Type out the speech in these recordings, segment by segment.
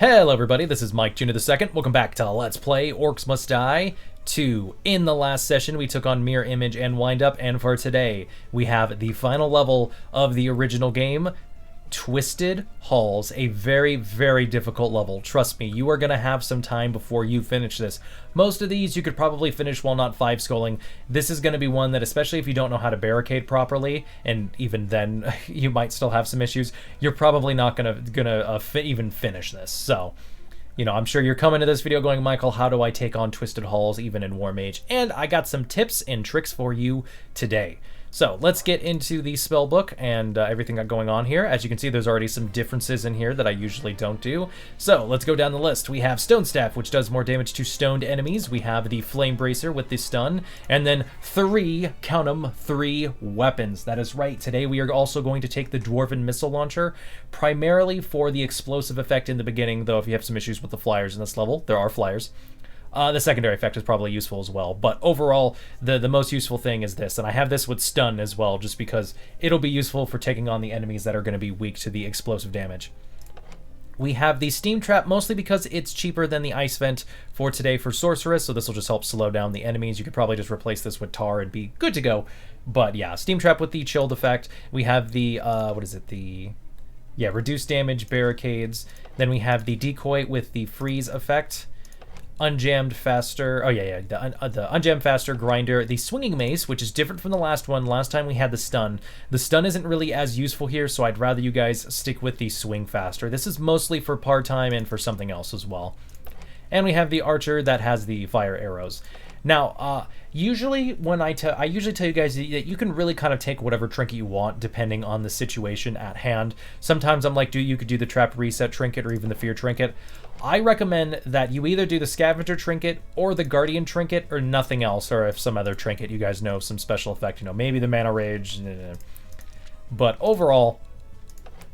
Hello everybody, this is Mike Jr. II. Welcome back to Let's Play Orcs Must Die 2. In the last session, we took on Mirror Image and Wind Up, and for today, we have the final level of the original game, Twisted Halls, a very, very difficult level. Trust me, you are going to have some time before you finish this. Most of these you could probably finish while not 5-sculling. This is going to be one that, especially if you don't know how to barricade properly, and even then you might still have some issues, you're probably not gonna even finish this. So, you know, I'm sure you're coming to this video going, Michael, how do I take on Twisted Halls even in War Mage? And I got some tips and tricks for you today. So let's get into the spell book and everything got going on here. As you can see, there's already some differences in here that I usually don't do. So let's go down the list. We have Stone Staff, which does more damage to stoned enemies. We have the Flame Bracer with the stun, and then 3, count 'em, 3 weapons. That is right. Today we are also going to take the Dwarven Missile Launcher, primarily for the explosive effect in the beginning, though if you have some issues with the flyers in this level, there are flyers. The secondary effect is probably useful as well, but overall, the most useful thing is this, and I have this with stun as well, just because it'll be useful for taking on the enemies that are going to be weak to the explosive damage. We have the Steam Trap, mostly because it's cheaper than the Ice Vent for today for Sorceress, so this will just help slow down the enemies. You could probably just replace this with Tar and be good to go, but yeah, Steam Trap with the Chilled effect. We have the, reduced damage barricades. Then we have the Decoy with the Freeze effect. Unjammed Faster, the Unjammed Faster Grinder, the Swinging Mace, which is different from the last one. Last time we had the Stun. The Stun isn't really as useful here, so I'd rather you guys stick with the Swing Faster. This is mostly for part-time and for something else as well. And we have the Archer that has the Fire Arrows. Now, usually when I usually tell you guys that you can really kind of take whatever trinket you want depending on the situation at hand. Sometimes I'm like, you could do the Trap Reset trinket or even the Fear trinket. I recommend that you either do the Scavenger trinket or the Guardian trinket or nothing else, or if some other trinket you guys know, some special effect, you know, maybe the Mana Rage. But overall,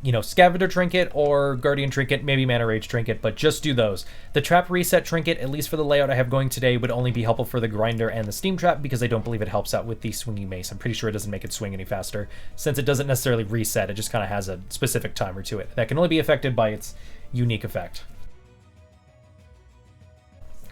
you know, Scavenger trinket or Guardian trinket, maybe Mana Rage trinket, but just do those. The Trap Reset trinket, at least for the layout I have going today, would only be helpful for the Grinder and the Steam Trap because I don't believe it helps out with the Swinging Mace. I'm pretty sure it doesn't make it swing any faster. Since it doesn't necessarily reset, it just kind of has a specific timer to it that can only be affected by its unique effect.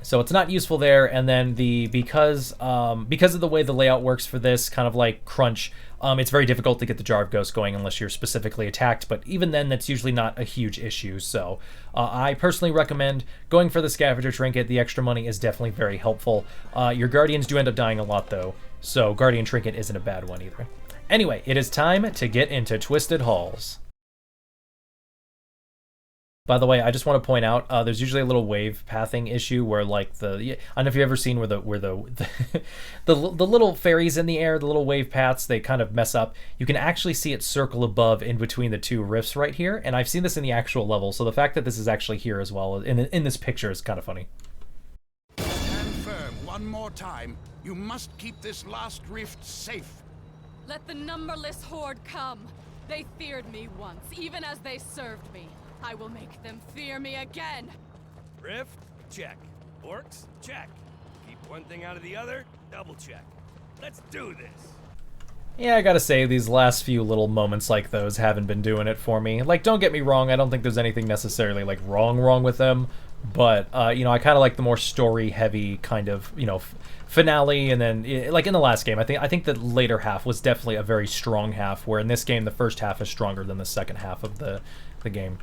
So it's not useful there, and then because of the way the layout works for this, kind of like Crunch, it's very difficult to get the Jar of Ghosts going unless you're specifically attacked, but even then, that's usually not a huge issue. So I personally recommend going for the Scavenger Trinket. The extra money is definitely very helpful. Your Guardians do end up dying a lot, though, so Guardian Trinket isn't a bad one either. Anyway, it is time to get into Twisted Halls. By the way, I just want to point out, there's usually a little wave pathing issue where, like, I don't know if you've ever seen where the little fairies in the air, the little wave paths, they kind of mess up. You can actually see it circle above in between the two rifts right here, and I've seen this in the actual level, so the fact that this is actually here as well in this picture is kind of funny. Stand firm one more time. You must keep this last rift safe. Let the numberless horde come. They feared me once, even as they served me. I will make them fear me again. Rift? Check. Orcs? Check. Keep one thing out of the other? Double check. Let's do this. Yeah, I gotta say, these last few little moments like those haven't been doing it for me. Like, don't get me wrong, I don't think there's anything necessarily, like, wrong with them, but, you know, I kind of like the more story-heavy kind of, you know, finale, and then, like, in the last game, I think the later half was definitely a very strong half, where in this game, the first half is stronger than the second half of the game.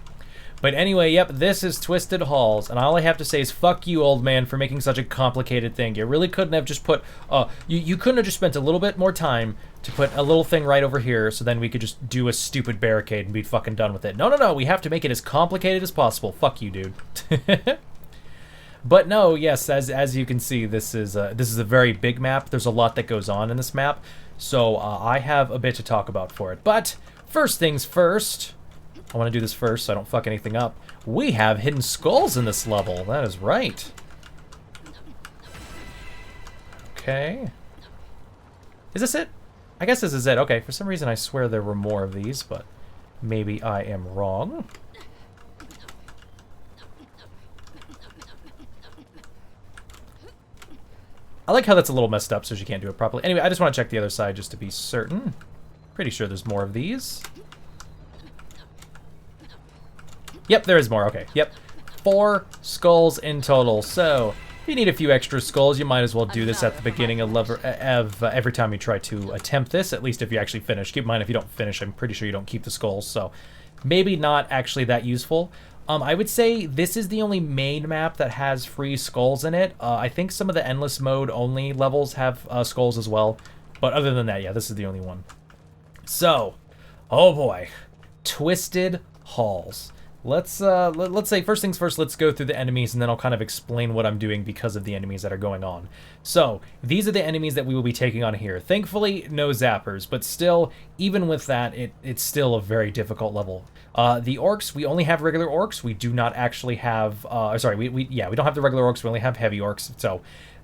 But anyway, yep, this is Twisted Halls, and all I have to say is fuck you, old man, for making such a complicated thing. You really couldn't have just put, you couldn't have just spent a little bit more time to put a little thing right over here, so then we could just do a stupid barricade and be fucking done with it. No, we have to make it as complicated as possible. Fuck you, dude. But no, yes, as you can see, this is a very big map. There's a lot that goes on in this map, so I have a bit to talk about for it. But first things first, I want to do this first so I don't fuck anything up. We have hidden skulls in this level. That is right. Okay. Is this it? I guess this is it. Okay, for some reason I swear there were more of these, but maybe I am wrong. I like how that's a little messed up so she can't do it properly. Anyway, I just want to check the other side just to be certain. Pretty sure there's more of these. Yep, there is more. Okay, yep. 4 skulls in total. So if you need a few extra skulls, you might as well do this at the beginning of every time you try to attempt this, at least if you actually finish. Keep in mind, if you don't finish, I'm pretty sure you don't keep the skulls, so maybe not actually that useful. I would say this is the only main map that has free skulls in it. I think some of the endless mode only levels have skulls as well, but other than that, yeah, this is the only one. So, oh boy, Twisted Halls. Let's say first things first, let's go through the enemies and then I'll kind of explain what I'm doing because of the enemies that are going on. So, these are the enemies that we will be taking on here. Thankfully, no zappers, but still, even with that, it's still a very difficult level. The orcs, we only have regular orcs. We do not actually have, we don't have the regular orcs, we only have heavy orcs, so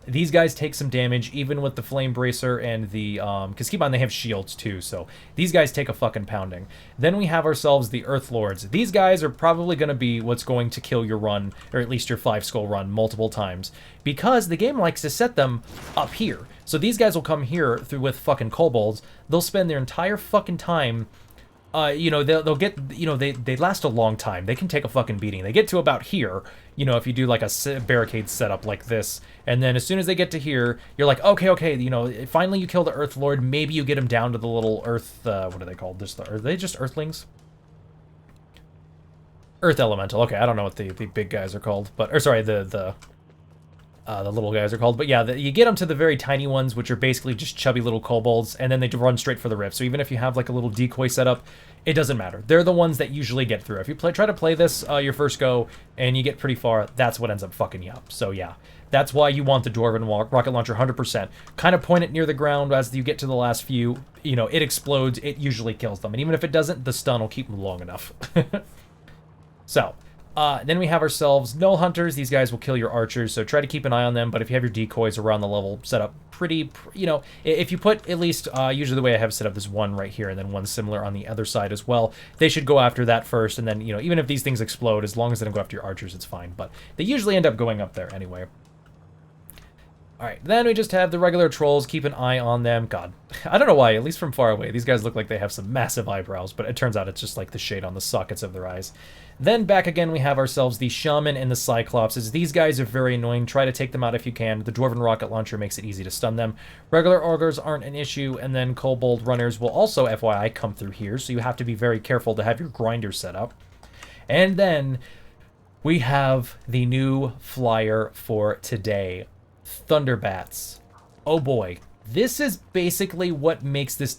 these guys take some damage, even with the Flame Bracer and the, because keep on, they have shields too, so these guys take a fucking pounding. Then we have ourselves the Earth Lords. These guys are probably going to be what's going to kill your run, or at least your 5-skull run, multiple times, because the game likes to set them up here. So these guys will come here through with fucking kobolds. They'll spend their entire fucking time, they'll get, they last a long time. They can take a fucking beating. They get to about here, if you do like a barricade setup like this, and then as soon as they get to here, you're like, okay, finally you kill the Earth Lord. Maybe you get him down to the little Earth, what are they called? Are they just Earthlings? Earth Elemental. Okay, I don't know what the big guys are called, but, or sorry, the little guys are called. But yeah, you get them to the very tiny ones, which are basically just chubby little kobolds, and then they run straight for the rift. So even if you have like a little decoy setup, it doesn't matter. They're the ones that usually get through. If you try to play this your first go, and you get pretty far, that's what ends up fucking you up. So yeah, that's why you want the Dwarven Rocket Launcher 100%. Kind of point it near the ground as you get to the last few. It explodes, it usually kills them. And even if it doesn't, the stun will keep them long enough. So, then we have ourselves Null Hunters. These guys will kill your archers, so try to keep an eye on them. But if you have your decoys around the level set up pretty, if you put at least, usually the way I have set up is one right here and then one similar on the other side as well. They should go after that first, and then, even if these things explode, as long as they don't go after your archers, it's fine. But they usually end up going up there anyway. Alright, then we just have the regular trolls. Keep an eye on them. God, I don't know why, at least from far away, these guys look like they have some massive eyebrows, but it turns out it's just like the shade on the sockets of their eyes. Then back again, we have ourselves the Shaman and the Cyclopses. These guys are very annoying. Try to take them out if you can. The Dwarven Rocket Launcher makes it easy to stun them. Regular Ogres aren't an issue, and then Kobold Runners will also, FYI, come through here, so you have to be very careful to have your grinder set up. And then we have the new flyer for today. Thunderbats. Oh boy, this is basically what makes this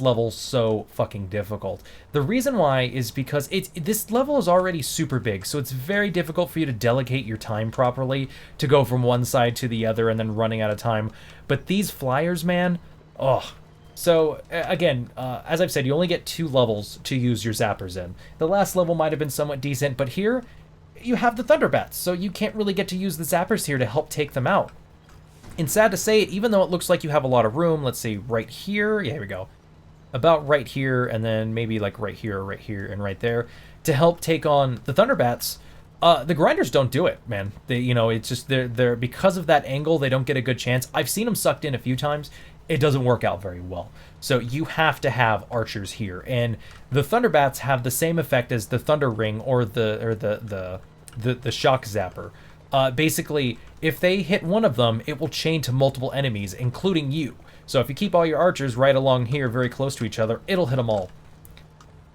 level so fucking difficult. The reason why is because this level is already super big, so it's very difficult for you to delegate your time properly to go from one side to the other and then running out of time. But these flyers, man, oh. So, again, as I've said, you only get 2 levels to use your zappers in. The last level might have been somewhat decent, but here, you have the Thunderbats, so you can't really get to use the zappers here to help take them out. And sad to say, even though it looks like you have a lot of room, let's say right here, yeah, here we go, about right here, and then maybe like right here, and right there, to help take on the Thunderbats, the grinders don't do it, man. They, it's just, they're because of that angle, they don't get a good chance. I've seen them sucked in a few times. It doesn't work out very well. So you have to have archers here, and the Thunderbats have the same effect as the Thunder Ring or the Shock Zapper. Basically, if they hit one of them, it will chain to multiple enemies, including you. So if you keep all your archers right along here, very close to each other, it'll hit them all.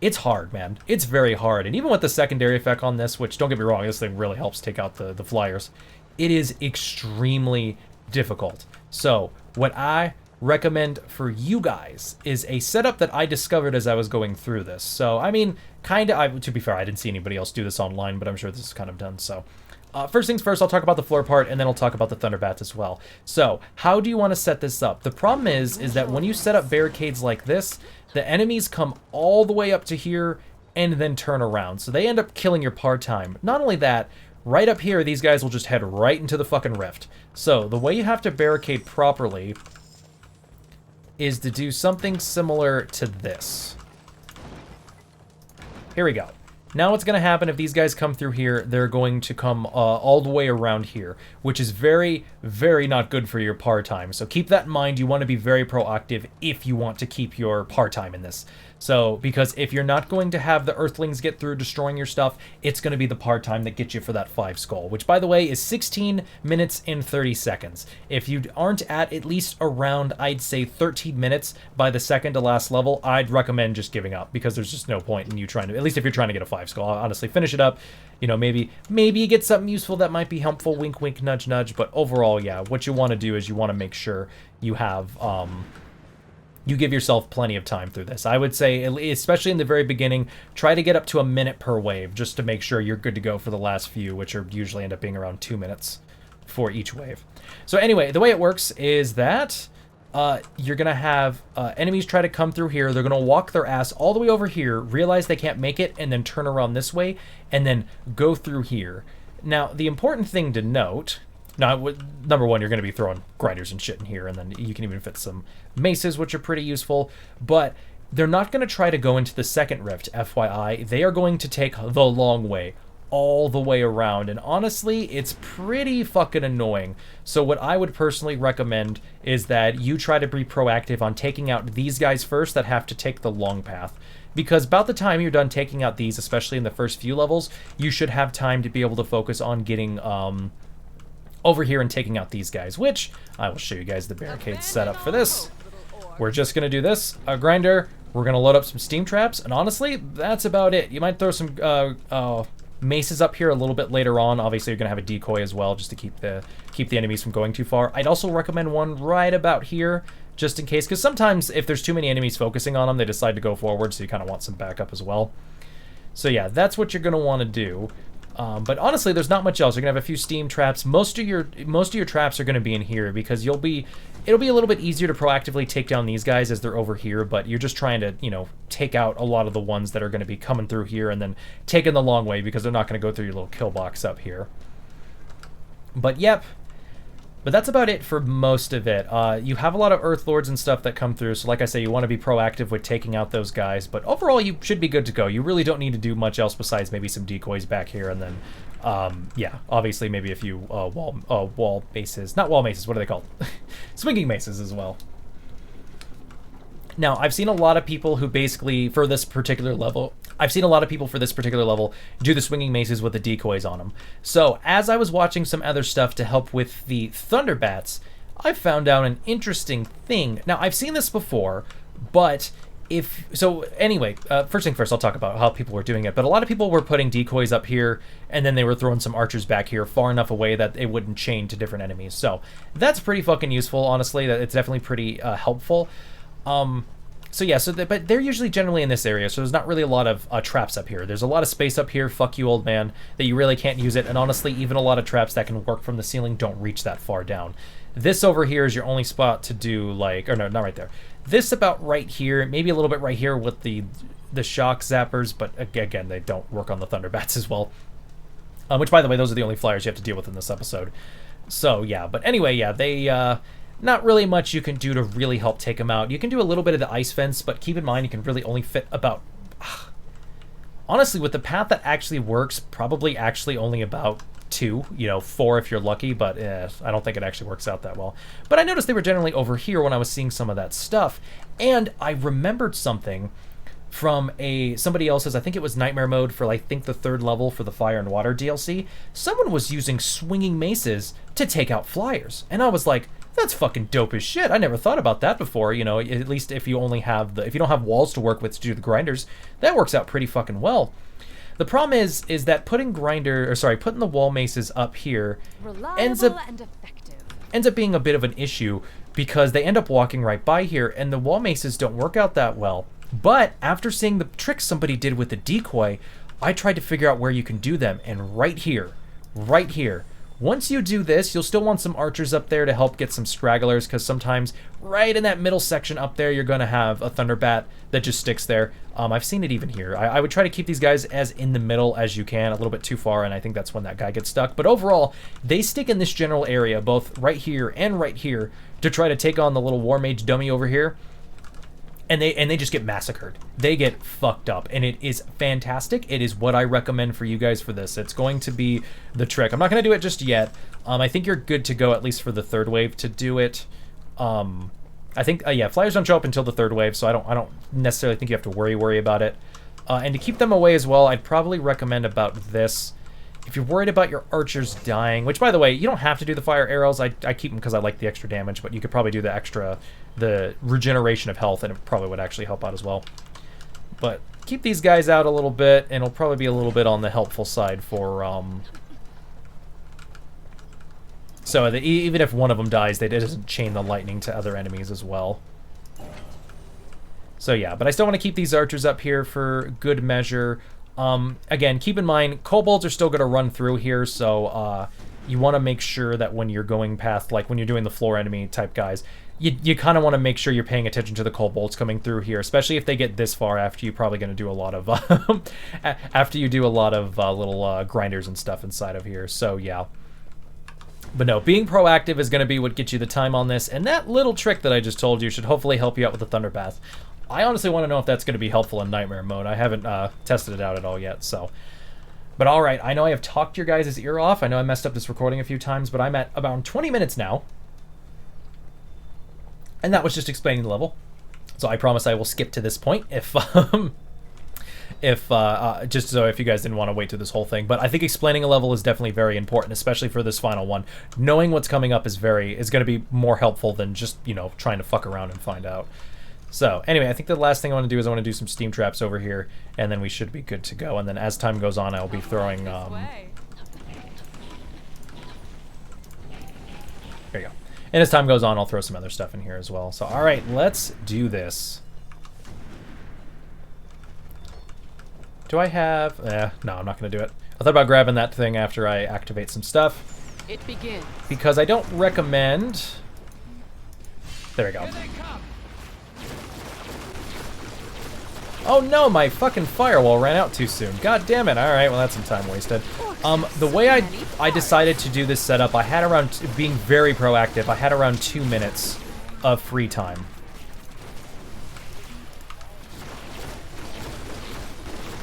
It's hard, man. It's very hard. And even with the secondary effect on this, which, don't get me wrong, this thing really helps take out the flyers, it is extremely difficult. So what I recommend for you guys is a setup that I discovered as I was going through this. So, I mean, to be fair, I didn't see anybody else do this online, but I'm sure this is kind of done, so. First things first, I'll talk about the floor part, and then I'll talk about the Thunderbats as well. So, how do you want to set this up? The problem is that when you set up barricades like this, the enemies come all the way up to here and then turn around. So they end up killing your par time. Not only that, right up here, these guys will just head right into the fucking rift. So, the way you have to barricade properly is to do something similar to this. Here we go. Now what's going to happen if these guys come through here, they're going to come all the way around here, which is very, very not good for your par time. So keep that in mind. You want to be very proactive if you want to keep your par time in this. So, because if you're not going to have the Earthlings get through destroying your stuff, it's going to be the part time that gets you for that 5 skull, which, by the way, is 16 minutes and 30 seconds. If you aren't at least around, I'd say, 13 minutes by the second to last level, I'd recommend just giving up, because there's just no point in you trying to, at least if you're trying to get a 5 skull, honestly, finish it up. You know, maybe you get something useful that might be helpful, wink, wink, nudge, nudge, but overall, yeah, what you want to do is you want to make sure you have, you give yourself plenty of time through this. I would say, especially in the very beginning, try to get up to a minute per wave, just to make sure you're good to go for the last few, which are usually end up being around 2 minutes for each wave. So anyway, the way it works is that you're going to have enemies try to come through here. They're going to walk their ass all the way over here, realize they can't make it, and then turn around this way, and then go through here. Now, the important thing to note... Now, number one, you're going to be throwing grinders and shit in here, and then you can even fit some maces, which are pretty useful, but they're not going to try to go into the second rift, FYI. They are going to take the long way, all the way around, and honestly, it's pretty fucking annoying. So what I would personally recommend is that you try to be proactive on taking out these guys first that have to take the long path. Because about the time you're done taking out these, especially in the first few levels, you should have time to be able to focus on getting... over here and taking out these guys, which I will show you guys the barricade setup for this. We're just going to do this, a grinder, we're going to load up some steam traps, and honestly, that's about it. You might throw some maces up here a little bit later on. Obviously, you're going to have a decoy as well, just to keep the enemies from going too far. I'd also recommend one right about here, just in case, because sometimes if there's too many enemies focusing on them, they decide to go forward, so you kind of want some backup as well. So yeah, that's what you're going to want to do. But honestly, there's not much else. You're gonna have a few steam traps. Most of your traps are gonna be in here because it'll be a little bit easier to proactively take down these guys as they're over here. But you're just trying to, you know, take out a lot of the ones that are gonna be coming through here and then taking the long way because they're not gonna go through your little kill box up here. But yep. But that's about it for most of it. You have a lot of Earth Lords and stuff that come through, so like I say, you want to be proactive with taking out those guys, but overall you should be good to go. You really don't need to do much else besides maybe some decoys back here, and then, yeah, obviously maybe a few wall maces. Not wall maces, what are they called? Swinging maces as well. Now, I've seen a lot of people who basically, for this particular level, do the swinging maces with the decoys on them. So, as I was watching some other stuff to help with the Thunderbats, I found out an interesting thing. Now, I've seen this before, but anyway, first thing first, I'll talk about how people were doing it, but a lot of people were putting decoys up here, and then they were throwing some archers back here far enough away that it wouldn't chain to different enemies. So, that's pretty fucking useful, honestly. It's definitely pretty helpful. So yeah, but they're usually generally in this area, so there's not really a lot of traps up here. There's a lot of space up here, fuck you old man, that you really can't use it, and honestly, even a lot of traps that can work from the ceiling don't reach that far down. This over here is your only spot to do, like, or no, not right there. This about right here, maybe a little bit right here with the shock zappers, but again, they don't work on the Thunderbats as well. Which, by the way, those are the only flyers you have to deal with in this episode. So yeah, but anyway, yeah, they... Not really much you can do to really help take them out. You can do a little bit of the ice fence, but keep in mind you can really only fit about... Honestly, with the path that actually works, probably actually only about 2, 4 if you're lucky, but I don't think it actually works out that well. But I noticed they were generally over here when I was seeing some of that stuff, and I remembered something from somebody else's, I think it was Nightmare Mode for, I think, the 3rd level for the Fire and Water DLC. Someone was using swinging maces to take out flyers, and I was like... That's fucking dope as shit. I never thought about that before, at least if you only have if you don't have walls to work with to do the grinders, that works out pretty fucking well. The problem is that putting the wall maces up here ends up being a bit of an issue because they end up walking right by here and the wall maces don't work out that well. But after seeing the tricks somebody did with the decoy, I tried to figure out where you can do them, and right here, once you do this, you'll still want some archers up there to help get some stragglers, because sometimes right in that middle section up there, you're going to have a Thunderbat that just sticks there. I've seen it even here. I would try to keep these guys as in the middle as you can, a little bit too far, and I think that's when that guy gets stuck. But overall, they stick in this general area, both right here and right here, to try to take on the little War Mage dummy over here. And they just get massacred. They get fucked up, and it is fantastic. It is what I recommend for you guys for this. It's going to be the trick. I'm not going to do it just yet. I think you're good to go, at least for the 3rd wave, to do it I think, yeah, flyers don't show up until the third wave, so I don't necessarily think you have to worry about it. And to keep them away as well, I'd probably recommend about this. If you're worried about your archers dying, which, by the way, you don't have to do the fire arrows. I keep them because I like the extra damage, but you could probably do the regeneration of health, and it probably would actually help out as well. But keep these guys out a little bit, and it'll probably be a little bit on the helpful side for, so that even if one of them dies, it doesn't chain the lightning to other enemies as well. So yeah, but I still want to keep these archers up here for good measure. Again, keep in mind, kobolds are still going to run through here, so you want to make sure that when you're going past, like when you're doing the floor enemy type guys, you kind of want to make sure you're paying attention to the kobolds coming through here, especially if they get this far after you're probably going to do a lot of after you do a lot of little grinders and stuff inside of here. So yeah. But no, being proactive is going to be what gets you the time on this, and that little trick that I just told you should hopefully help you out with the Thunder Bath. I honestly want to know if that's going to be helpful in Nightmare mode. I haven't tested it out at all yet, so. But alright, I know I have talked your guys' ear off. I know I messed up this recording a few times, but I'm at about 20 minutes now. And that was just explaining the level. So I promise I will skip to this point if just so if you guys didn't want to wait through this whole thing. But I think explaining a level is definitely very important, especially for this final one. Knowing what's coming up is going to be more helpful than just, you know, trying to fuck around and find out. So anyway, I think the last thing I want to do is I want to do some steam traps over here, and then we should be good to go. And then as time goes on, I'll be throwing there you go. And as time goes on, I'll throw some other stuff in here as well. So alright, let's do this. Do I have... no, I'm not going to do it. I thought about grabbing that thing after I activate some stuff. It begins. Because I don't recommend... There we go. Oh no, my fucking firewall ran out too soon. God damn it. Alright, well that's some time wasted. The way I decided to do this setup, I had around... Being very proactive, I had around 2 minutes of free time.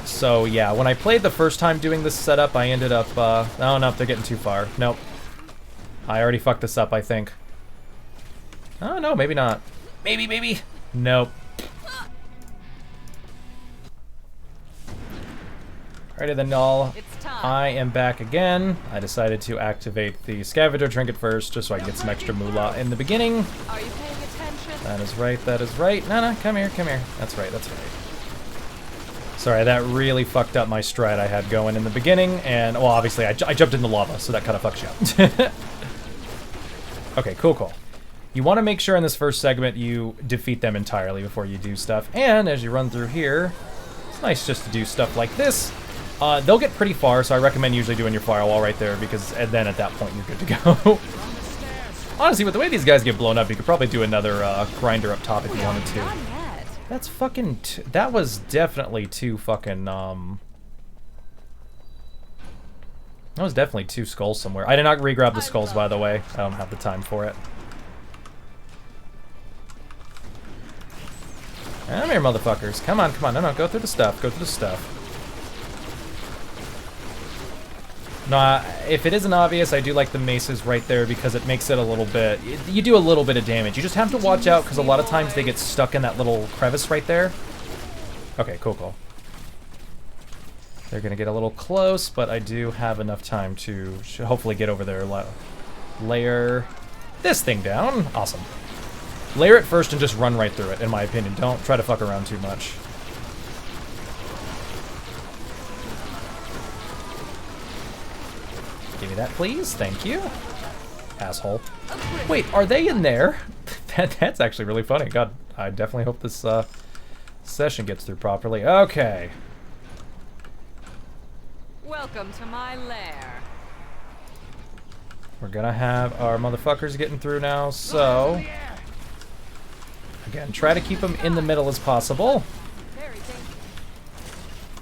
So yeah, when I played the first time doing this setup, I ended up, oh no, they're getting too far. Nope. I already fucked this up, I think. Oh no, maybe not. Maybe. Nope. Alrighty then, y'all. I am back again. I decided to activate the scavenger trinket first, just so I can get some extra moolah in the beginning. Are you paying attention? That is right, that is right. No, come here. That's right. Sorry, that really fucked up my stride I had going in the beginning, and, well, obviously, I jumped in the lava, so that kind of fucks you up. Okay, cool. You want to make sure in this first segment you defeat them entirely before you do stuff, and as you run through here, it's nice just to do stuff like this. They'll get pretty far, so I recommend usually doing your firewall right there, because then at that point you're good to go. Honestly, with the way these guys get blown up, you could probably do another grinder up top if you wanted to. That's fucking... that was definitely too fucking, That was definitely 2 skulls somewhere. I did not re-grab the skulls, by the way. I don't have the time for it. Come here, motherfuckers. Come on. No, go through the stuff. No, if it isn't obvious, I do like the maces right there because it makes it a little bit... You do a little bit of damage. You just have to watch out because a lot of times they get stuck in that little crevice right there. Okay, cool. They're going to get a little close, but I do have enough time to hopefully get over there. Layer this thing down. Awesome. Layer it first and just run right through it, in my opinion. Don't try to fuck around too much. Give me that, please. Thank you. Asshole. Wait, are they in there? That's actually really funny. God, I definitely hope this session gets through properly. Okay. Welcome to my lair. We're gonna have our motherfuckers getting through now, so... Again, try to keep them in the middle as possible.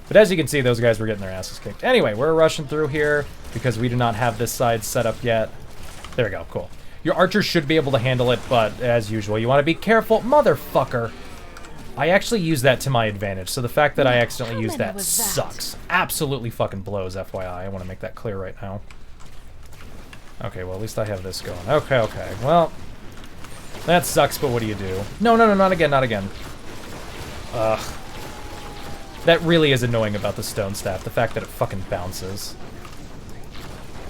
But as you can see, those guys were getting their asses kicked. Anyway, we're rushing through here because we do not have this side set up yet. There we go, cool. Your archers should be able to handle it, but as usual, you want to be careful. Motherfucker! I actually used that to my advantage, so the fact that I accidentally used that sucks. Absolutely fucking blows, FYI. I want to make that clear right now. Okay, well, at least I have this going. Okay. Well, That sucks, but what do you do? No, no, no, not again, not again. Ugh. That really is annoying about the stone staff, the fact that it fucking bounces.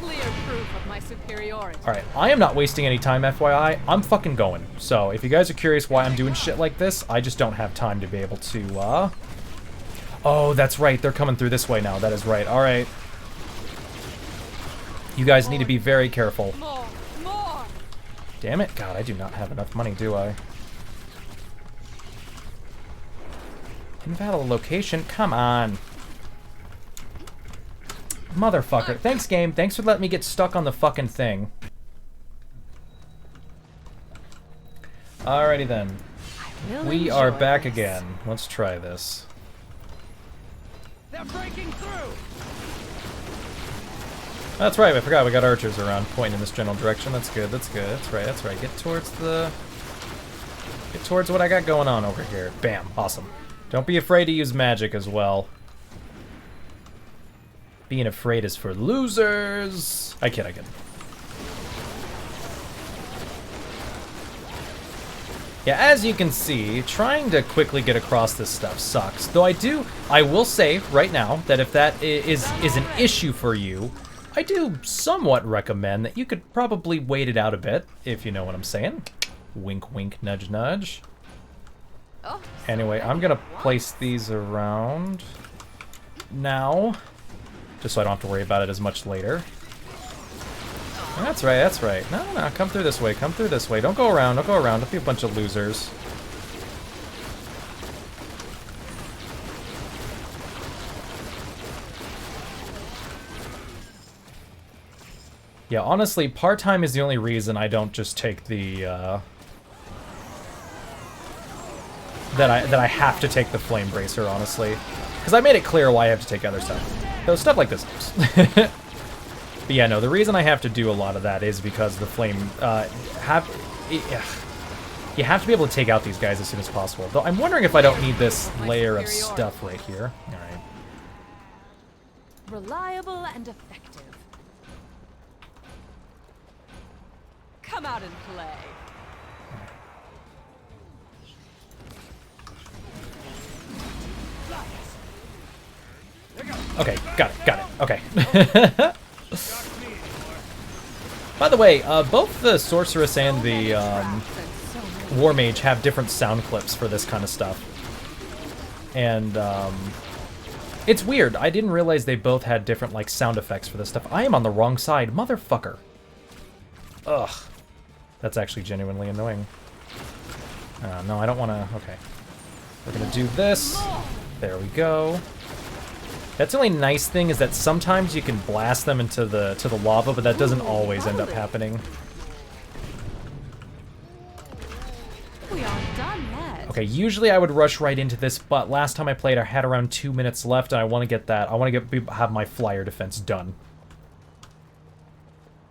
Clear proof of my superiority. Alright, I am not wasting any time, FYI. I'm fucking going. So, if you guys are curious why I'm doing shit like this, I just don't have time to be able to, Oh, that's right, they're coming through this way now. That is right. Alright. You guys need to be very careful. More. Damn it. God, I do not have enough money, do I? Invalid location? Come on. Motherfucker. Thanks, game. Thanks for letting me get stuck on the fucking thing. Alrighty then. We are back again. Let's try this. They're breaking through. That's right, I forgot we got archers around pointing in this general direction. That's good, that's good. That's right, that's right. Get towards what I got going on over here. Bam, awesome. Don't be afraid to use magic as well. Being afraid is for losers. I kid, I kid. Yeah, as you can see, trying to quickly get across this stuff sucks. Though I will say right now that if that is an issue for you, I do somewhat recommend that you could probably wait it out a bit, if you know what I'm saying. Wink, wink, nudge, nudge. Anyway, I'm gonna place these around now, just so I don't have to worry about it as much later. That's right, that's right. No, no, no, come through this way, come through this way. Don't go around, don't go around. Don't be a bunch of losers. Yeah, honestly, part-time is the only reason I don't just take the, that I have to take the Flame Bracer, honestly. Because I made it clear why I have to take other stuff. So stuff like this helps. But yeah, no, the reason I have to do a lot of that is because the Flame, you have to be able to take out these guys as soon as possible. Though I'm wondering if I don't need this layer of stuff right here. Alright. Reliable and effective. Come out and play. Okay, got it, okay. By the way, both the Sorceress and the War Mage have different sound clips for this kind of stuff. And it's weird, I didn't realize they both had different like sound effects for this stuff. I am on the wrong side, motherfucker. Ugh. That's actually genuinely annoying. No, I don't want to... Okay. We're going to do this. There we go. That's the only nice thing is that sometimes you can blast them into the lava, but that doesn't always end up happening. We aren't done yet. Okay, usually I would rush right into this, but last time I played I had around 2 minutes left, and I want to get that. I want to have my flyer defense done.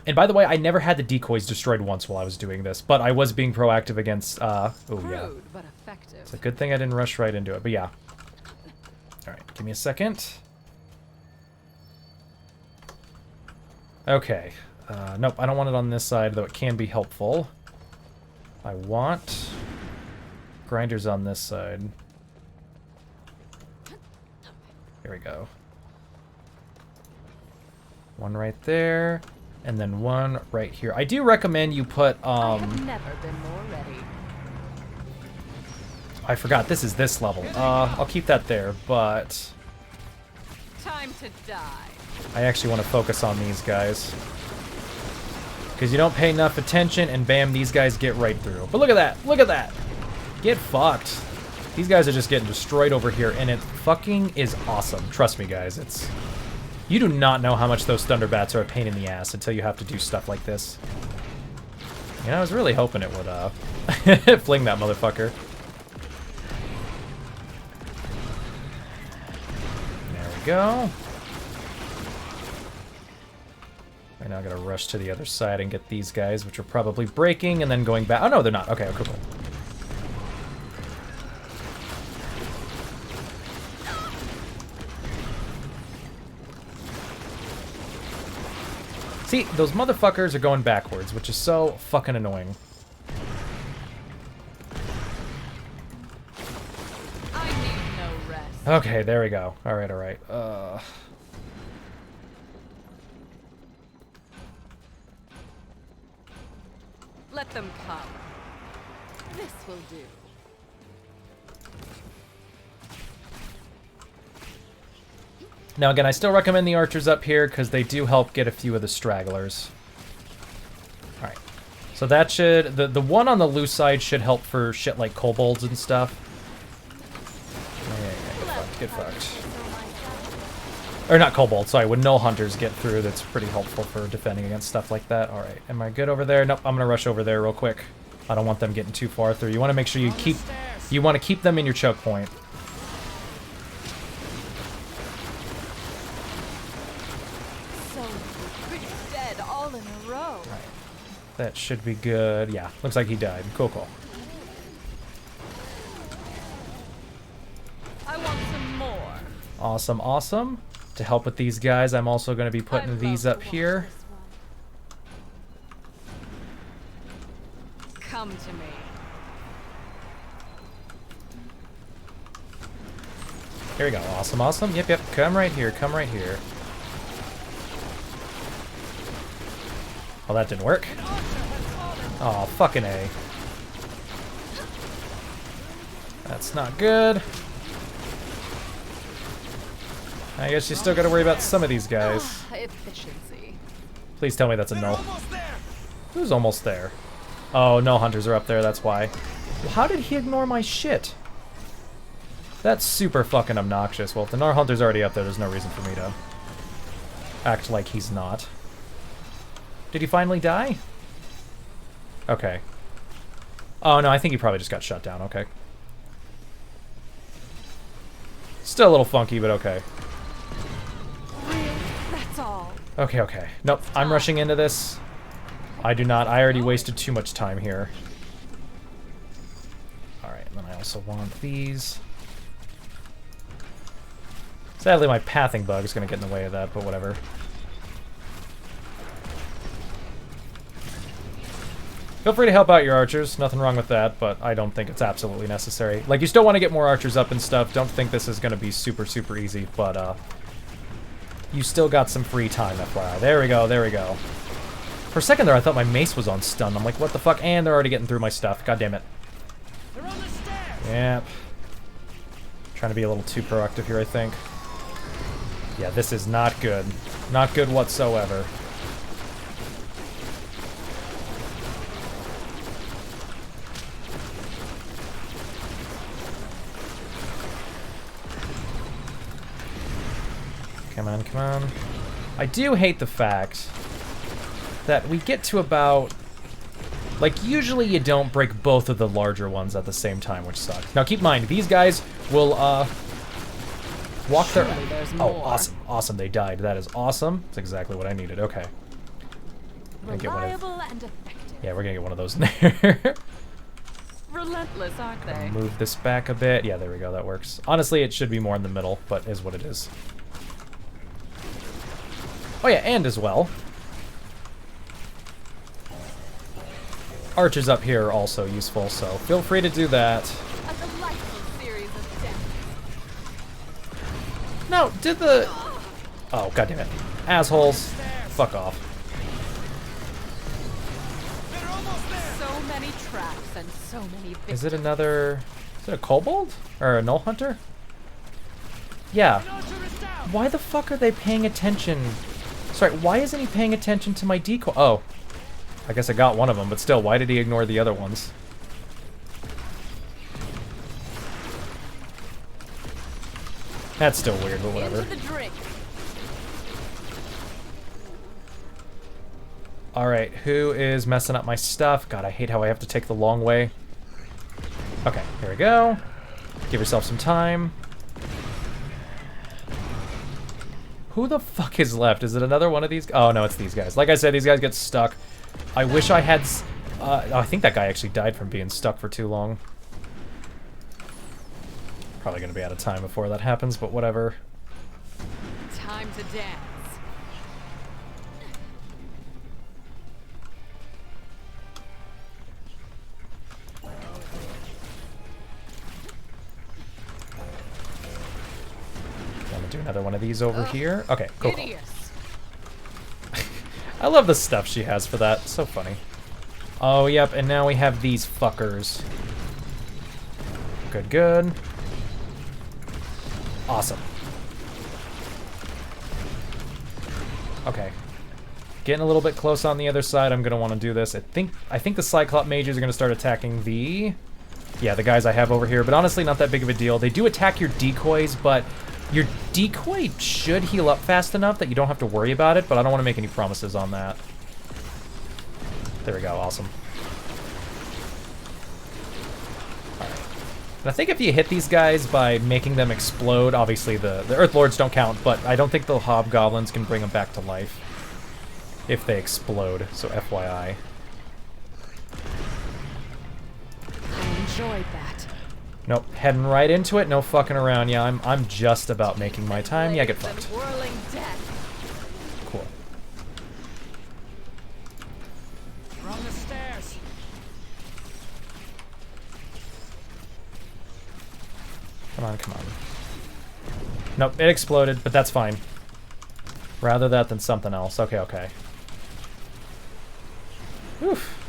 And by the way, I never had the decoys destroyed once while I was doing this, but I was being proactive against, oh yeah. But effective. It's a good thing I didn't rush right into it, but yeah. Alright, give me a second. Okay. Nope, I don't want it on this side, though it can be helpful. I want grinders on this side. Here we go. One right there. And then one right here. I do recommend you put, I have never been more ready. I forgot, this is this level. I'll keep that there, but... Time to die. I actually want to focus on these guys. Because you don't pay enough attention, and bam, these guys get right through. But look at that! Look at that! Get fucked. These guys are just getting destroyed over here, and it fucking is awesome. Trust me, guys, it's... You do not know how much those Thunderbats are a pain in the ass until you have to do stuff like this. You know, I was really hoping it would, fling that motherfucker. There we go. Right now I gotta rush to the other side and get these guys, which are probably breaking, and then going back. Oh no, they're not. Okay, cool, cool. See, those motherfuckers are going backwards, which is so fucking annoying. Okay, there we go. Alright, alright. Let them come. This will do. Now again, I still recommend the archers up here because they do help get a few of the stragglers. Alright. So that should... The one on the loose side should help for shit like kobolds and stuff. Yeah, get fucked. Or not kobolds, sorry. When no hunters get through, that's pretty helpful for defending against stuff like that. Alright, am I good over there? Nope, I'm gonna rush over there real quick. I don't want them getting too far through. You want to make sure you keep... You want to keep them in your choke point. That should be good. Yeah, looks like he died. Cool, cool. I want some more. Awesome, awesome. To help with these guys, I'm also going to be putting these up here. Come to me. Here we go. Awesome, awesome. Yep, yep. Come right here. Come right here. Oh, that didn't work. Oh, fucking A. That's not good. I guess you still gotta worry about some of these guys. Efficiency. Please tell me that's a no. Who's almost there? Oh, no hunters are up there, that's why. Well, how did he ignore my shit? That's super fucking obnoxious. Well, if the Gnar hunter's already up there, there's no reason for me to act like he's not. Did he finally die? Okay. Oh, no, I think he probably just got shut down. Okay. Still a little funky, but okay. That's all. Okay, okay. Nope, I'm rushing into this. I do not. I already wasted too much time here. Alright, and then I also want these. Sadly, my pathing bug is going to get in the way of that, but whatever. Feel free to help out your archers. Nothing wrong with that, but I don't think it's absolutely necessary. Like, you still want to get more archers up and stuff. Don't think this is going to be super, super easy, but, you still got some free time, FYI. There we go, there we go. For a second there, I thought my mace was on stun. I'm like, what the fuck? And they're already getting through my stuff. God damn it. They're on the stairs. Yep. Trying to be a little too proactive here, I think. Yeah, this is not good. Not good whatsoever. Come on, come on. I do hate the fact that we get to about... Like, usually you don't break both of the larger ones at the same time, which sucks. Now, keep in mind, these guys will, walk their... Oh, awesome. Awesome, they died. That is awesome. That's exactly what I needed. Okay. Reliable and effective. Yeah, we're gonna get one of those in there. Relentless, aren't they? Move this back a bit. Yeah, there we go. That works. Honestly, it should be more in the middle, but is what it is. Oh yeah, and as well, archers up here are also useful, so feel free to do that. A delightful series of deaths. No, did the... Oh, goddammit. Assholes. Fuck off. So many traps and so many victims. Is it another... Is it a kobold? Or a null hunter? Yeah. Why the fuck are they paying attention... Sorry, why isn't he paying attention to my decoy? Oh. I guess I got one of them, but still, why did he ignore the other ones? That's still weird, but whatever. Alright, who is messing up my stuff? God, I hate how I have to take the long way. Okay, here we go. Give yourself some time. Who the fuck is left? Is it another one of these? Oh, no, it's these guys. Like I said, these guys get stuck. I wish I had... oh, I think that guy actually died from being stuck for too long. Probably going to be out of time before that happens, but whatever. Time to dance. another one of these over here. Okay, cool. Hideous. I love the stuff she has for that. So funny. Oh, yep, and now we have these fuckers. Good, good. Awesome. Okay. Getting a little bit close on the other side. I'm gonna want to do this. I think the Cyclop mages are gonna start attacking the guys I have over here, but honestly not that big of a deal. They do attack your decoys, but your decoy should heal up fast enough that you don't have to worry about it, but I don't want to make any promises on that. There we go, awesome. Alright. And I think if you hit these guys by making them explode, obviously the Earth Lords don't count, but I don't think the Hobgoblins can bring them back to life if they explode, so FYI. I enjoyed that. Nope, heading right into it, no fucking around. Yeah, I'm just about making my time. Yeah, get fucked. Whirling death. Cool. We're on the stairs. Come on, come on. Nope, it exploded, but that's fine. Rather that than something else. Okay, okay. Oof.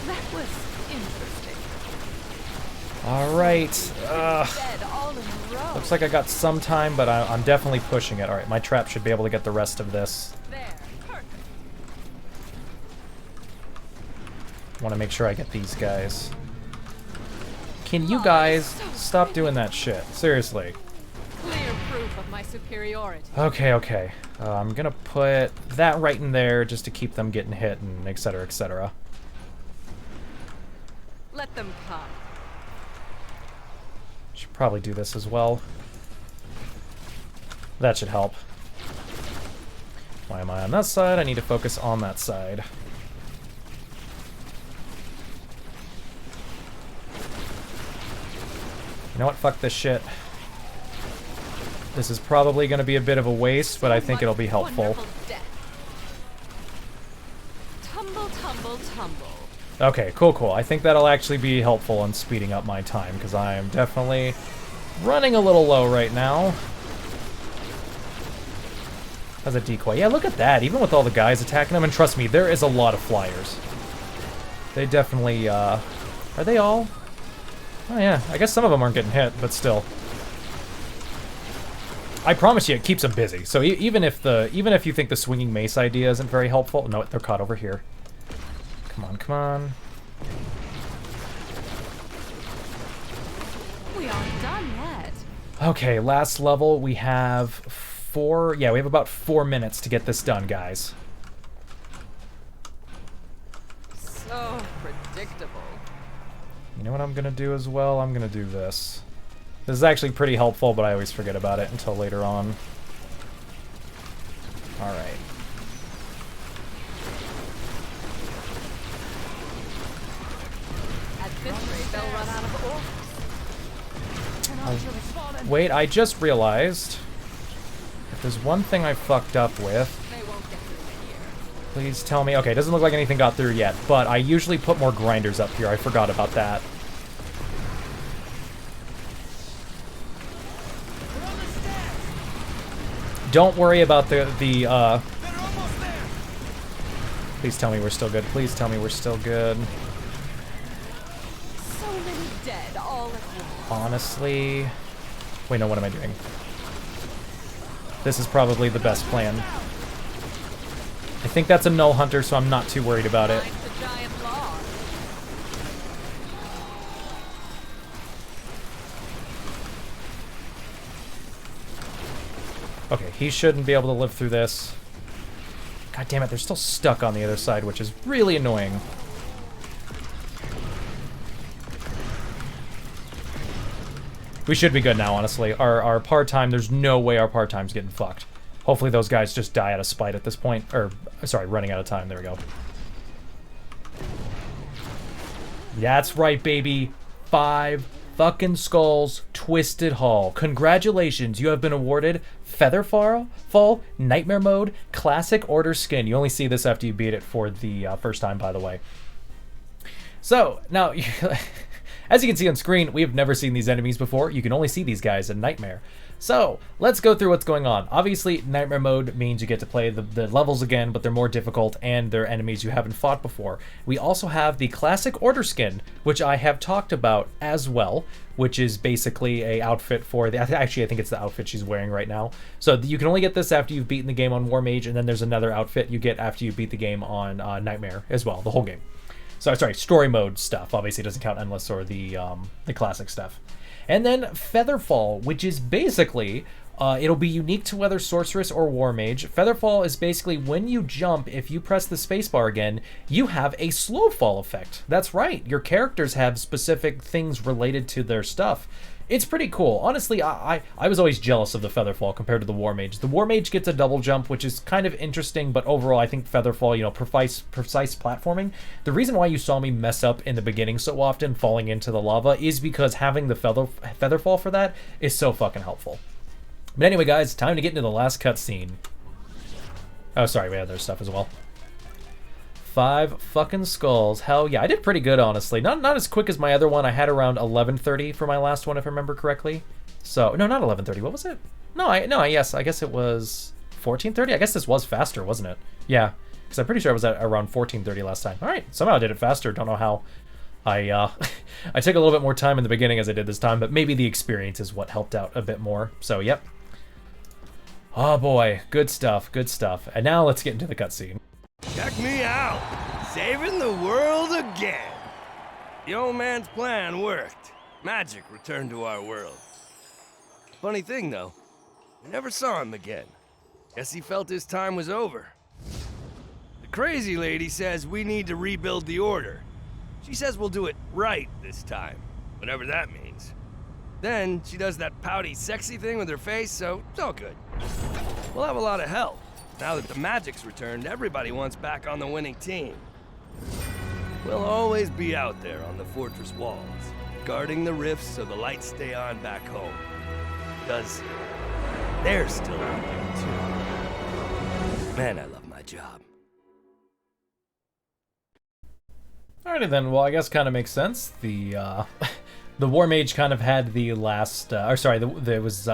That was interesting. Alright. Dead all in a row. Looks like I got some time, but I'm definitely pushing it. Alright, my trap should be able to get the rest of this. There. Perfect. Want to make sure I get these guys. Can you guys stop doing that shit? Seriously. Clear proof of my superiority. Okay, okay. I'm gonna put that right in there just to keep them getting hit and etc, etc. Let them come. Should probably do this as well. That should help. Why am I on that side? I need to focus on that side. You know what? Fuck this shit. This is probably going to be a bit of a waste, but I think it'll be helpful. Tumble, tumble, tumble. Okay, cool, cool. I think that'll actually be helpful in speeding up my time, because I am definitely running a little low right now. As a decoy. Yeah, look at that. Even with all the guys attacking them, and trust me, there is a lot of flyers. They definitely, are they all? Oh yeah, I guess some of them aren't getting hit, but still. I promise you, it keeps them busy. So even if you think the swinging mace idea isn't very helpful, no, they're caught over here. Come on, come on. We aren't done yet. Okay, last level. We have 4. Yeah, we have about 4 minutes to get this done, guys. So predictable. You know what I'm gonna do as well? I'm gonna do this. This is actually pretty helpful, but I always forget about it until later on. Alright. At this rate, they'll run out of orcs. Wait, I just realized if there's one thing I fucked up with, They won't get through here. please tell me. Okay, it doesn't look like anything got through yet, but I usually put more grinders up here. I forgot about that. Don't worry about the Please tell me we're still good. Please tell me we're still good. So many dead all at once. Honestly... Wait, no, what am I doing? This is probably the best plan. I think that's a null hunter, so I'm not too worried about it. Find the giant log. Okay, he shouldn't be able to live through this. God damn it, they're still stuck on the other side, which is really annoying. We should be good now, honestly. Our par time, there's no way our par time's getting fucked. Hopefully those guys just die out of spite at this point. Or, sorry, running out of time. There we go. That's right, baby. 5 fucking skulls, Twisted Hall. Congratulations, you have been awarded Featherfall, Nightmare Mode, Classic Order Skin. You only see this after you beat it for the first time, by the way. So, now, As you can see on screen, we have never seen these enemies before. You can only see these guys in Nightmare. So, let's go through what's going on. Obviously, Nightmare mode means you get to play the levels again, but they're more difficult, and they're enemies you haven't fought before. We also have the classic Order skin, which I have talked about as well, which is basically a outfit for the... Actually, I think it's the outfit she's wearing right now. So, you can only get this after you've beaten the game on War Mage, and then there's another outfit you get after you beat the game on Nightmare as well, the whole game. So, sorry, story mode stuff. Obviously, it doesn't count Endless or the classic stuff. And then Featherfall, which is basically, it'll be unique to whether Sorceress or War Mage. Featherfall is basically when you jump, if you press the spacebar again, you have a slow fall effect. That's right, your characters have specific things related to their stuff. It's pretty cool. Honestly, I was always jealous of the Featherfall compared to the War Mage. The War Mage gets a double jump, which is kind of interesting, but overall I think Featherfall, you know, precise platforming. The reason why you saw me mess up in the beginning so often, falling into the lava, is because having the Featherfall for that is so fucking helpful. But anyway, guys, time to get into the last cutscene. Oh, sorry, we had other stuff as well. 5 fucking skulls. Hell yeah, I did pretty good, honestly. Not as quick as my other one. I had around 11:30 for my last one, if I remember correctly. So, no, not 11:30. What was it? Yes, I guess it was 14:30. I guess this was faster, wasn't it? Yeah, because I'm pretty sure I was at around 14:30 last time. All right, somehow I did it faster. Don't know how. I took a little bit more time in the beginning as I did this time, but maybe the experience is what helped out a bit more. So, yep. Oh boy, good stuff, good stuff. And now let's get into the cutscene. Check me out! Saving the world again! The old man's plan worked. Magic returned to our world. Funny thing, though, we never saw him again. Guess he felt his time was over. The crazy lady says we need to rebuild the Order. She says we'll do it right this time, whatever that means. Then she does that pouty, sexy thing with her face, so it's all good. We'll have a lot of help. Now that the magic's returned, everybody wants back on the winning team. We'll always be out there on the fortress walls, guarding the rifts so the lights stay on back home. Because they're still out there too. Man, I love my job. Alrighty then, well I guess kind of makes sense. The War Mage kind of had the last, there was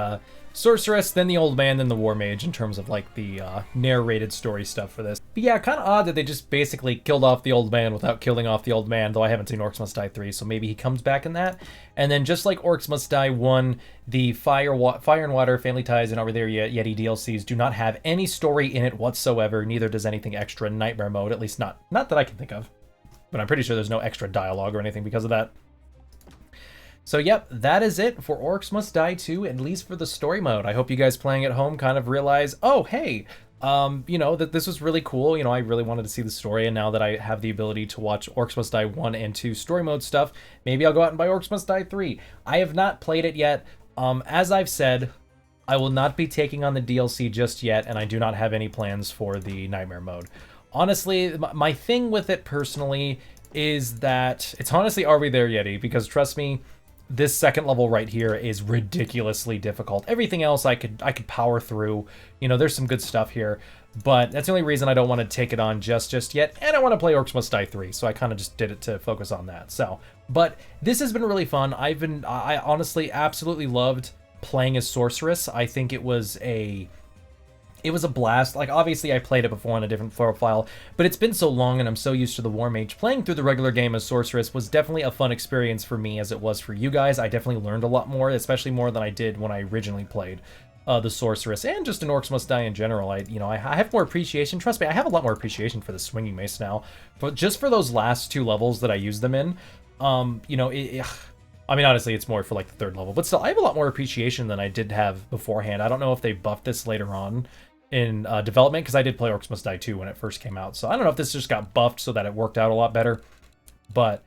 Sorceress, then the Old Man, then the War Mage in terms of like the narrated story stuff for this. But yeah, kind of odd that they just basically killed off the Old Man without killing off the Old Man, though I haven't seen Orcs Must Die 3, so maybe he comes back in that. And then just like Orcs Must Die 1, the Fire and Water, Family Ties, and Over There Yeti DLCs do not have any story in it whatsoever, neither does anything extra in Nightmare mode, at least not that I can think of. But I'm pretty sure there's no extra dialogue or anything because of that. So yep, that is it for Orcs Must Die 2, at least for the story mode. I hope you guys playing at home kind of realize, oh, hey, you know, that this was really cool. You know, I really wanted to see the story, and now that I have the ability to watch Orcs Must Die 1 and 2 story mode stuff, maybe I'll go out and buy Orcs Must Die 3. I have not played it yet. As I've said, I will not be taking on the DLC just yet, and I do not have any plans for the Nightmare mode. Honestly, my thing with it personally is that it's honestly Are We There Yeti? Because trust me, this second level right here is ridiculously difficult. Everything else I could power through. You know, there's some good stuff here, but that's the only reason I don't want to take it on just yet. And I want to play Orcs Must Die 3, so I kind of just did it to focus on that. So, but this has been really fun. I honestly absolutely loved playing as Sorceress. I think it was a blast. Like, obviously I played it before on a different profile, but it's been so long and I'm so used to the War Mage. Playing through the regular game as Sorceress was definitely a fun experience for me as it was for you guys. I definitely learned a lot more, especially more than I did when I originally played the Sorceress, and just in Orcs Must Die in general. I have more appreciation. Trust me, I have a lot more appreciation for the Swinging Mace now, but just for those last 2 levels that I used them in, you know, I mean, honestly, it's more for like the 3rd level, but still, I have a lot more appreciation than I did have beforehand. I don't know if they buffed this later on in development, because I did play Orcs Must Die 2 when it first came out, so I don't know if this just got buffed so that it worked out a lot better. But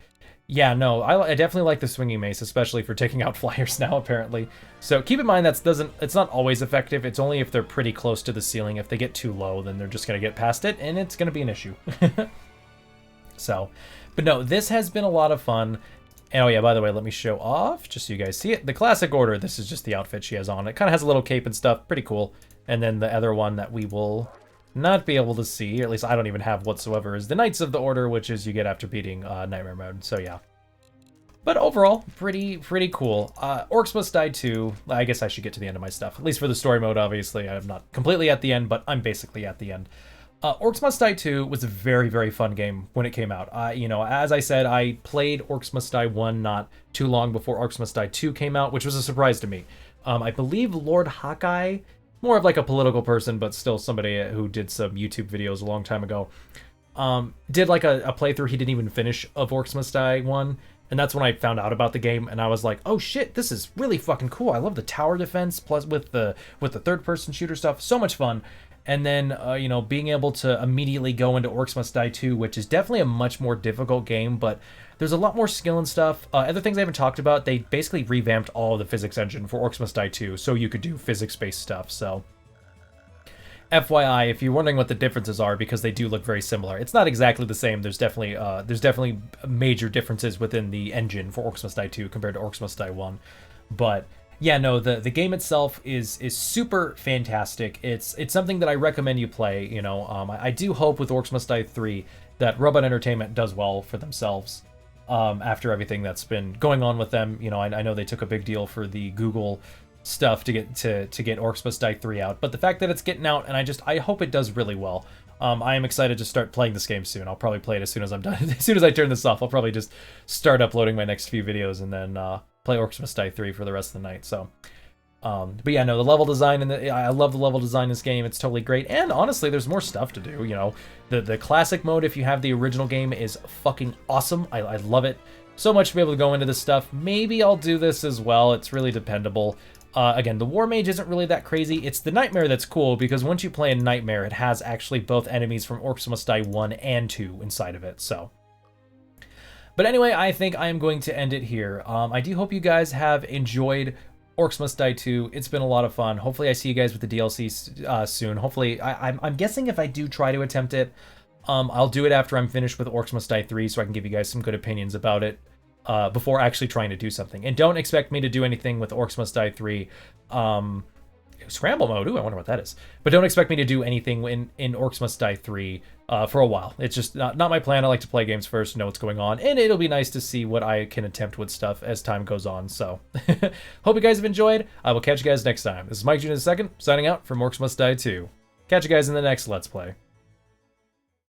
yeah, no, I definitely like the Swinging Mace, especially for taking out flyers now, apparently. So keep in mind it's not always effective. It's only if they're pretty close to the ceiling. If they get too low, then they're just going to get past it, and it's going to be an issue. So, but no, this has been a lot of fun. And oh yeah, by the way, let me show off, just so you guys see it. The classic Order, this is just the outfit she has on. It kind of has a little cape and stuff, pretty cool. And then the other one that we will not be able to see, or at least I don't even have whatsoever, is the Knights of the Order, which is you get after beating Nightmare mode. So yeah. But overall, pretty cool. Orcs Must Die 2, I guess I should get to the end of my stuff. At least for the story mode, obviously. I'm not completely at the end, but I'm basically at the end. Orcs Must Die 2 was a very fun game when it came out. You know, as I said, I played Orcs Must Die 1 not too long before Orcs Must Die 2 came out, which was a surprise to me. I believe Lord Hawkeye, more of like a political person, but still somebody who did some YouTube videos a long time ago, did like a playthrough he didn't even finish of Orcs Must Die 1. And that's when I found out about the game, and I was like, "Oh shit, this is really fucking cool! I love the tower defense, plus with the third-person shooter stuff, so much fun." And then, you know, being able to immediately go into Orcs Must Die 2, which is definitely a much more difficult game, but there's a lot more skill and stuff. Other things I haven't talked about, they basically revamped all of the physics engine for Orcs Must Die 2, so you could do physics-based stuff. So, FYI, if you're wondering what the differences are, because they do look very similar, it's not exactly the same. There's definitely major differences within the engine for Orcs Must Die 2 compared to Orcs Must Die 1. But yeah, no, the game itself is super fantastic. It's something that I recommend you play. You know, I do hope with Orcs Must Die 3 that Robot Entertainment does well for themselves after everything that's been going on with them. You know, I know they took a big deal for the Google stuff to get Orcs Must Die 3 out, but the fact that it's getting out, and I hope it does really well. I am excited to start playing this game soon. I'll probably play it as soon as I'm done. As soon as I turn this off, I'll probably just start uploading my next few videos and then play Orcs Must Die 3 for the rest of the night. So, but yeah, no, the level design I love the level design in this game. It's totally great, and honestly, there's more stuff to do. You know, the classic mode, if you have the original game, is fucking awesome. I love it so much to be able to go into this stuff. Maybe I'll do this as well. It's really dependable. Again, the War Mage isn't really that crazy. It's the Nightmare that's cool, because once you play a Nightmare, it has actually both enemies from Orcs Must Die 1 and 2 inside of it, so. But anyway, I think I am going to end it here. I do hope you guys have enjoyed Orcs Must Die 2. It's been a lot of fun. Hopefully I see you guys with the DLC soon. Hopefully, I'm guessing if I do try to attempt it, I'll do it after I'm finished with Orcs Must Die 3, so I can give you guys some good opinions about it. Before actually trying to do something. And don't expect me to do anything with Orcs Must Die 3. Scramble mode, ooh, I wonder what that is. But don't expect me to do anything in Orcs Must Die 3 for a while. It's just not my plan. I like to play games first, know what's going on, and it'll be nice to see what I can attempt with stuff as time goes on. So, hope you guys have enjoyed. I will catch you guys next time. This is Mike Jr. II, signing out from Orcs Must Die 2. Catch you guys in the next Let's Play.